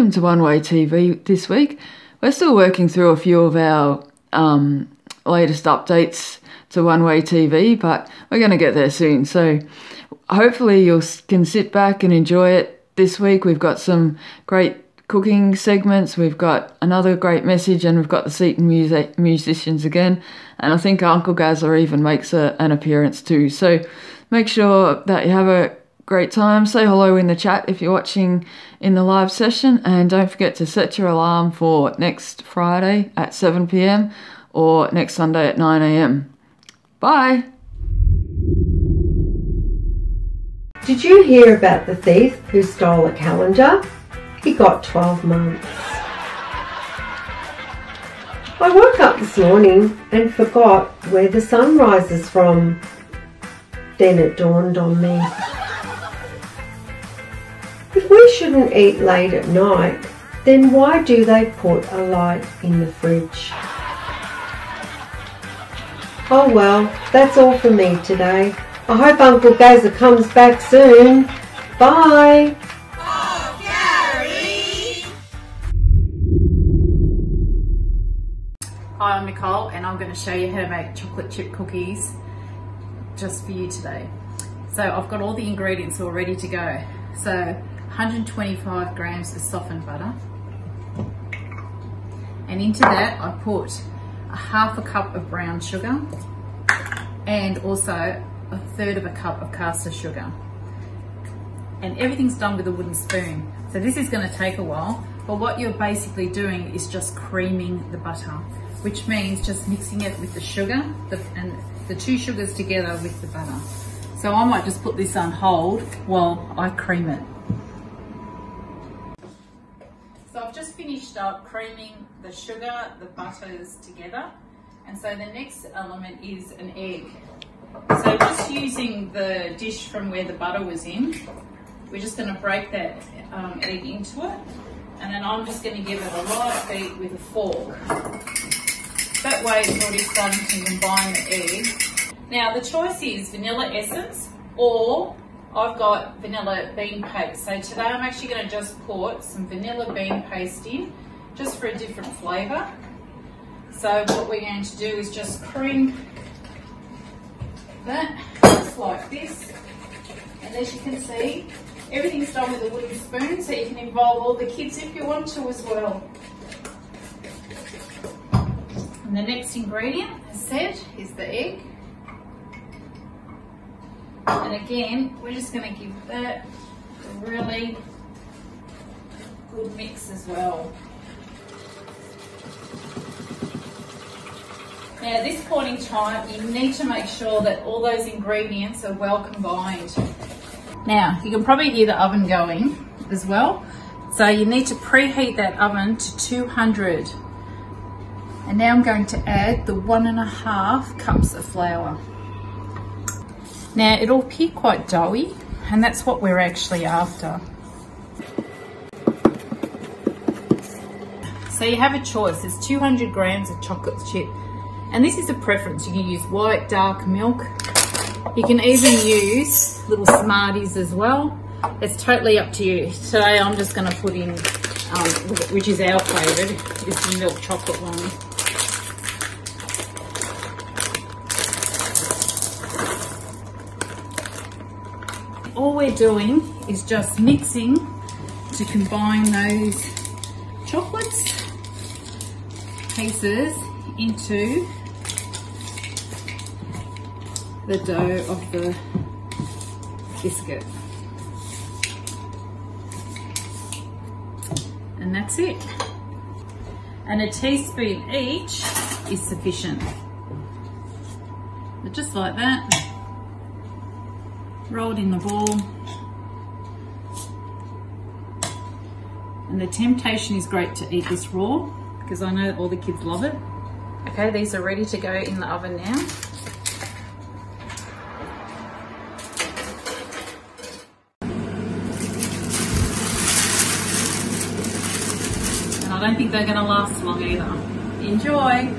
welcome to One Way TV this week. We're still working through a few of our latest updates to One Way TV, but we're going to get there soon. So hopefully you can sit back and enjoy it this week. We've got some great cooking segments, we've got another great message, and we've got the Seaton musicians again. And I think Uncle Gazza even makes an appearance too. So make sure that you have a great time. Say hello in the chat if you're watching in the live session, and don't forget to set your alarm for next Friday at 7 p.m. or next Sunday at 9 a.m. Bye! Did you hear about the thief who stole a calendar? He got 12 months. I woke up this morning and forgot where the sun rises from. Then it dawned on me. If we shouldn't eat late at night, then why do they put a light in the fridge? Oh well, that's all for me today. I hope Uncle Gazza comes back soon. Bye! Oh, Gary! Hi, I'm Nicole, and I'm going to show you how to make chocolate chip cookies just for you today. So I've got all the ingredients all ready to go. So 125 grams of softened butter, and into that I put a half a cup of brown sugar and also a third of a cup of caster sugar, and everything's done with a wooden spoon. So this is going to take a while, but what you're basically doing is just creaming the butter, which means just mixing it with the sugar and the two sugars together with the butter. So I might just put this on hold while I cream it. So I've just finished up creaming the sugar, the butters together, and so the next element is an egg. So just using the dish from where the butter was in, we're just going to break that egg into it, and then I'm just going to give it a light beat with a fork. That way it's already starting to combine the egg. Now the choice is vanilla essence, or I've got vanilla bean paste. So today I'm actually going to just put some vanilla bean paste in, just for a different flavour. So what we're going to do is just cream that, just like this. And as you can see, everything's done with a wooden spoon, so you can involve all the kids if you want to as well. And the next ingredient, as said, is the egg. And again, we're just going to give that a really good mix as well. Now at this point in time, you need to make sure that all those ingredients are well combined. Now, you can probably hear the oven going as well. So you need to preheat that oven to 200. And now I'm going to add the 1.5 cups of flour. Now it'll appear quite doughy, and that's what we're actually after. So you have a choice. There's 200 grams of chocolate chip, and this is a preference. You can use white, dark milk. You can even use little Smarties as well. It's totally up to you. Today I'm just going to put in, which is our favourite, is the milk chocolate one. All we're doing is just mixing to combine those chocolates pieces into the dough of the biscuit. And that's it. And a teaspoon each is sufficient. But just like that. Rolled in the ball, and the temptation is great to eat this raw, because I know all the kids love it. Okay, these are ready to go in the oven now. And I don't think they're going to last long either. Enjoy!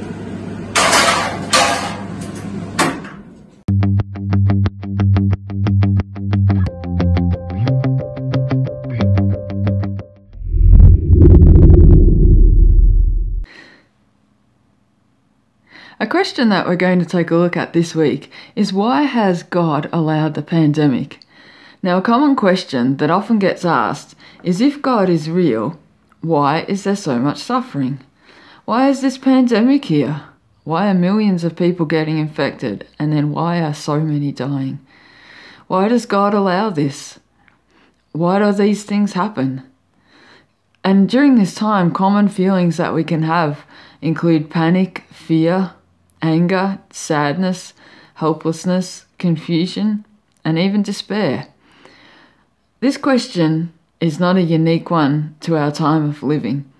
A question that we're going to take a look at this week is, why has God allowed the pandemic? Now, a common question that often gets asked is, if God is real, why is there so much suffering? Why is this pandemic here? Why are millions of people getting infected? And then why are so many dying? Why does God allow this? Why do these things happen? And during this time, common feelings that we can have include panic, fear, anger, sadness, helplessness, confusion, and even despair. This question is not a unique one to our time of living.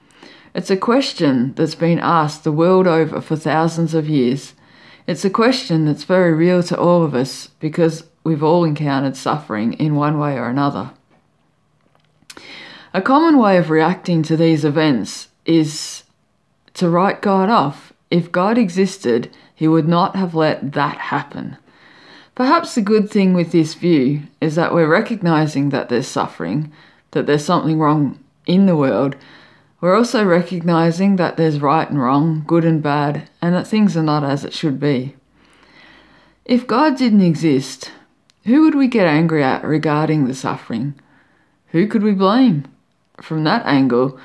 It's a question that's been asked the world over for thousands of years. It's a question that's very real to all of us because we've all encountered suffering in one way or another. A common way of reacting to these events is to write God off. If God existed, he would not have let that happen. Perhaps the good thing with this view is that we're recognizing that there's suffering, that there's something wrong in the world. We're also recognizing that there's right and wrong, good and bad, and that things are not as it should be. If God didn't exist, who would we get angry at regarding the suffering? Who could we blame? From that angle,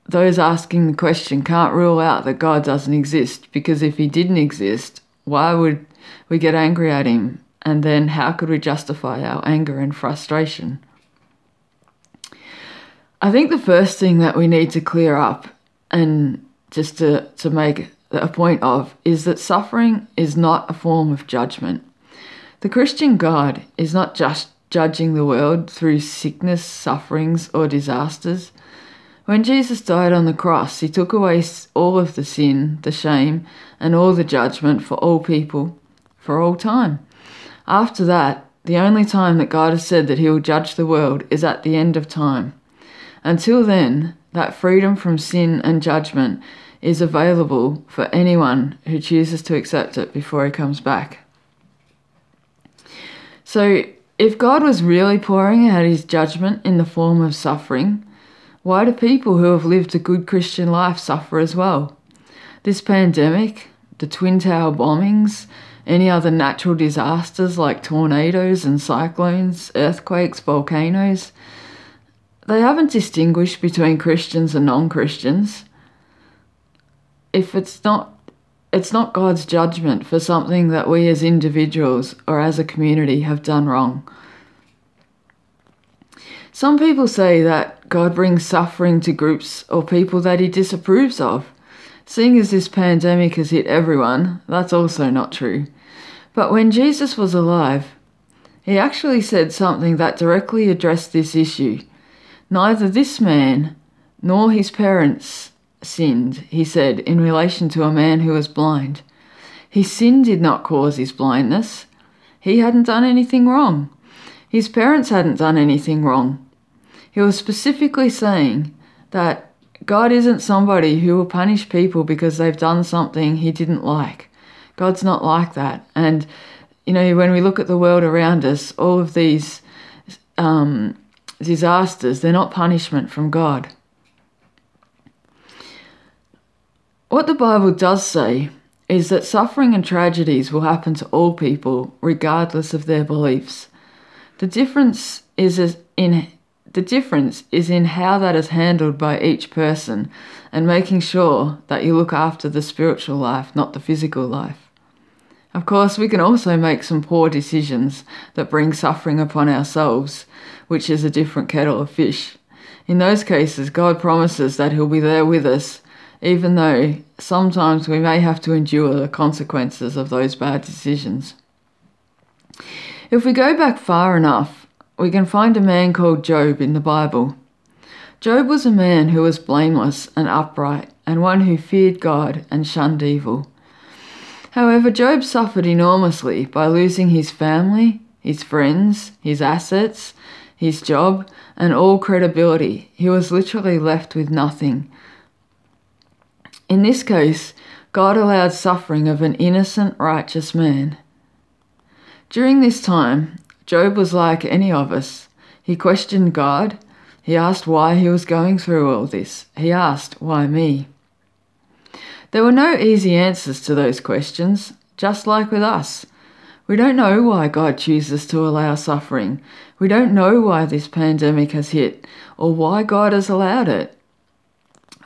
those asking the question can't rule out that God doesn't exist, because if he didn't exist, why would we get angry at him? And then how could we justify our anger and frustration? I think the first thing that we need to clear up, and just to make a point of, is that suffering is not a form of judgment. The Christian God is not just judging the world through sickness, sufferings, or disasters. When Jesus died on the cross, he took away all of the sin, the shame, and all the judgment for all people, for all time. After that, the only time that God has said that he will judge the world is at the end of time. Until then, that freedom from sin and judgment is available for anyone who chooses to accept it before he comes back. So, if God was really pouring out his judgment in the form of suffering, why do people who have lived a good Christian life suffer as well? This pandemic, the Twin Tower bombings, any other natural disasters like tornadoes and cyclones, earthquakes, volcanoes, they haven't distinguished between Christians and non-Christians. If it's not God's judgment for something that we as individuals or as a community have done wrong. Some people say that God brings suffering to groups or people that he disapproves of. Seeing as this pandemic has hit everyone, that's also not true. But when Jesus was alive, he actually said something that directly addressed this issue. Neither this man nor his parents sinned, he said, in relation to a man who was blind. His sin did not cause his blindness. He hadn't done anything wrong. His parents hadn't done anything wrong. He was specifically saying that God isn't somebody who will punish people because they've done something he didn't like. God's not like that. And, when we look at the world around us, all of these disasters, they're not punishment from God. What the Bible does say is that suffering and tragedies will happen to all people, regardless of their beliefs. The difference is in how that is handled by each person, and making sure that you look after the spiritual life, not the physical life. Of course, we can also make some poor decisions that bring suffering upon ourselves, which is a different kettle of fish. In those cases, God promises that he'll be there with us, even though sometimes we may have to endure the consequences of those bad decisions. If we go back far enough, we can find a man called Job in the Bible. Job was a man who was blameless and upright, and one who feared God and shunned evil. However, Job suffered enormously by losing his family, his friends, his assets, his job, and all credibility. He was literally left with nothing. In this case, God allowed suffering of an innocent, righteous man. During this time, Job was like any of us. He questioned God. He asked why he was going through all this. He asked, why me? There were no easy answers to those questions, just like with us. We don't know why God chooses to allow suffering. We don't know why this pandemic has hit or why God has allowed it.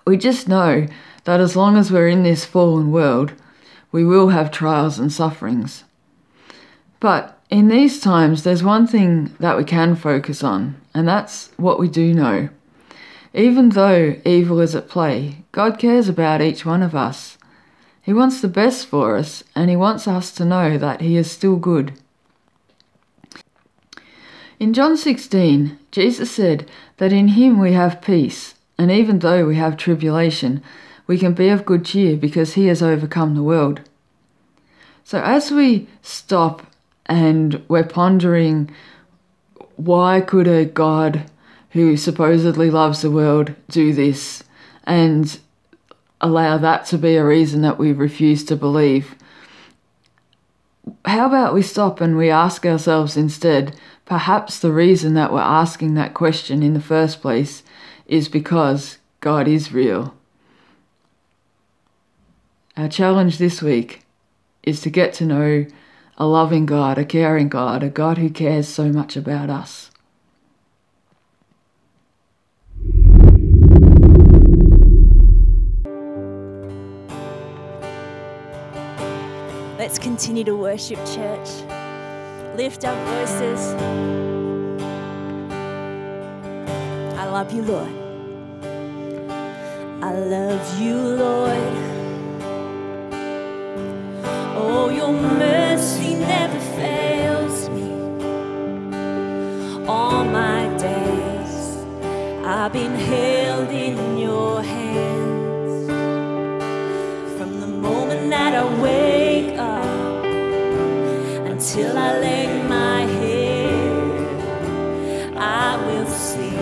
We just know that as long as we're in this fallen world, we will have trials and sufferings. But in these times, there's one thing that we can focus on, and that's what we do know. Even though evil is at play, God cares about each one of us. He wants the best for us, and He wants us to know that He is still good. In John 16, Jesus said that in Him we have peace, and even though we have tribulation, we can be of good cheer because He has overcome the world. So as we stop and we're pondering, why could a God who supposedly loves the world do this, and allow that to be a reason that we refuse to believe? How about we stop and we ask ourselves instead, perhaps the reason that we're asking that question in the first place is because God is real. Our challenge this week is to get to know a loving God, a caring God, a God who cares so much about us. Let's continue to worship, church. Lift our voices. I love you, Lord. I love you, Lord. Oh, your mercy never fails me. All my days I've been held in your hands. From the moment that I wake up until I lay my head, I will sing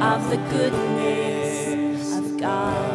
of the goodness of God.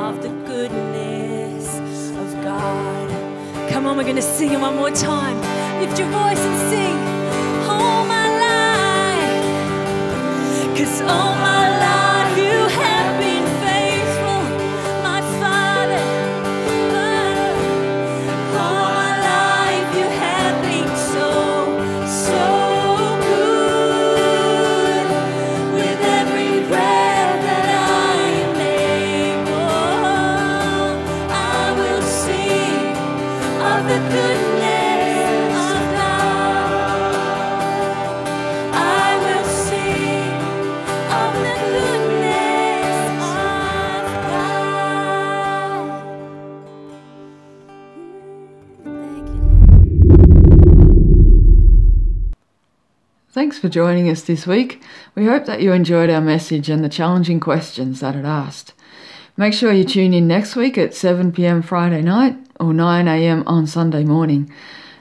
of the goodness of God. Come on, we're going to sing it one more time. Lift your voice and sing. All my life, 'cause all my life you have been faithful, my Father. All my life you have been so, so good. With every breath that I am able, I will sing of the goodness of God. I will sing of the goodness of God. Thank you. Thanks for joining us this week. We hope that you enjoyed our message and the challenging questions that it asked. Make sure you tune in next week at 7 p.m. Friday night or 9 a.m. on Sunday morning.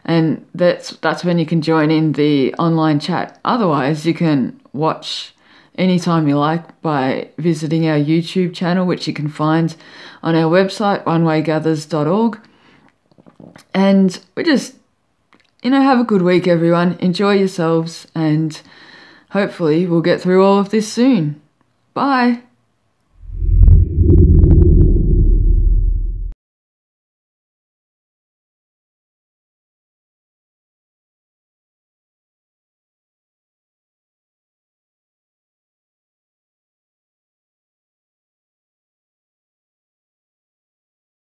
And that's when you can join in the online chat. Otherwise, you can watch anytime you like by visiting our YouTube channel, which you can find on our website, onewaygathers.org. And we just, have a good week, everyone. Enjoy yourselves, and hopefully we'll get through all of this soon. Bye.